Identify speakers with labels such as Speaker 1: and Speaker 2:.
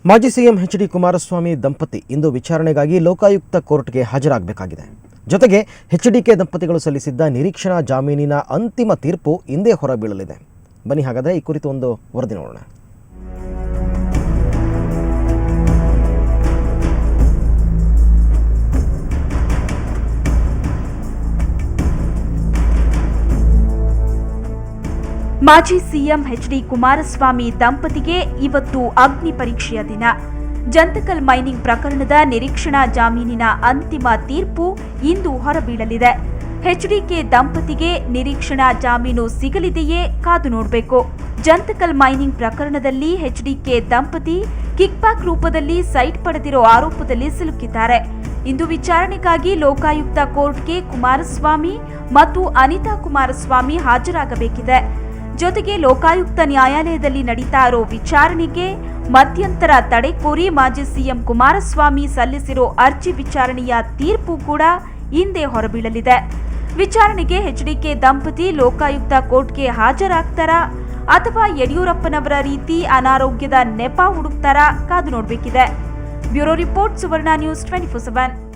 Speaker 1: ಮಾಜಿ CM H D. Kumaraswamy ದಂಪತಿ ಇಂದು ವಿಚಾರಣೆಗಾಗಿ ಲೋಕಾಯುಕ್ತ ಕೋರ್ಟ್ಗೆ ಹಾಜರಾಗಬೇಕಾಗಿದೆ. ಜೊತೆಗೆ ಎಚ್.ಡಿ.ಕೆ ದಂಪತಿಗಳು ಸಲ್ಲಿಸಿದ್ದ ನಿರೀಕ್ಷಣಾ ಜಾಮೀನಿನ ಅಂತಿಮ ತೀರ್ಪು ಇಂದೇ ಹೊರಬೀಳಲಿದೆ. ಬನ್ನಿ ಹಾಗಾದರೆ ಈ ಕುರಿತು ಒಂದು ವರದಿ ನೋಡೋಣ.
Speaker 2: ಮಾಜಿ ಸಿಎಂ ಎಚ್.ಡಿ. ಕುಮಾರಸ್ವಾಮಿ ದಂಪತಿಗೆ ಇವತ್ತು ಅಗ್ನಿ ಪರೀಕ್ಷೆಯ ದಿನ. ಜಂತಕಲ್ ಮೈನಿಂಗ್ ಪ್ರಕರಣದ ನಿರೀಕ್ಷಣಾ ಜಾಮೀನಿನ ಅಂತಿಮ ತೀರ್ಪು ಇಂದು ಹೊರಬೀಳಲಿದೆ. ಎಚ್ಡಿಕೆ ದಂಪತಿಗೆ ನಿರೀಕ್ಷಣಾ ಜಾಮೀನು ಸಿಗಲಿದೆಯೇ ಕಾದು ನೋಡಬೇಕು. ಜಂತಕಲ್ ಮೈನಿಂಗ್ ಪ್ರಕರಣದಲ್ಲಿ ಎಚ್ಡಿಕೆ ದಂಪತಿ ಕಿಕ್ಬ್ಯಾಕ್ ರೂಪದಲ್ಲಿ ಸೈಟ್ ಪಡೆದಿರೋ ಆರೋಪದಲ್ಲಿ ಸಿಲುಕಿದ್ದಾರೆ. ಇಂದು ವಿಚಾರಣೆಗಾಗಿ ಲೋಕಾಯುಕ್ತ ಕೋರ್ಟ್ಗೆ ಕುಮಾರಸ್ವಾಮಿ ಮತ್ತು ಅನಿತಾ ಕುಮಾರಸ್ವಾಮಿ ಹಾಜರಾಗಬೇಕಿದೆ. ಜೊತೆಗೆ ಲೋಕಾಯುಕ್ತ ನ್ಯಾಯಾಲಯದಲ್ಲಿ ನಡೀತಾ ಇರೋ ವಿಚಾರಣೆಗೆ ಮಧ್ಯಂತರ ತಡೆ ಕೋರಿ ಮಾಜಿ ಸಿಎಂ ಕುಮಾರಸ್ವಾಮಿ ಸಲ್ಲಿಸಿರೋ ಅರ್ಜಿ ವಿಚಾರಣೆಯ ತೀರ್ಪು ಕೂಡ ಇಂದೇ ಹೊರಬೀಳಲಿದೆ. ವಿಚಾರಣೆಗೆ ಎಚ್ಡಿಕೆ ದಂಪತಿ ಲೋಕಾಯುಕ್ತ ಕೋರ್ಟ್ಗೆ ಹಾಜರಾಗ್ತಾರಾ ಅಥವಾ ಯಡಿಯೂರಪ್ಪನವರ ರೀತಿ ಅನಾರೋಗ್ಯದ ನೆಪ ಹುಡುಕ್ತಾರಾ ಕಾದು ನೋಡಬೇಕಿದೆ. ಬ್ಯೂರೋ ರಿಪೋರ್ಟ್, ಸುವರ್ಣ ನ್ಯೂಸ್ 24/7.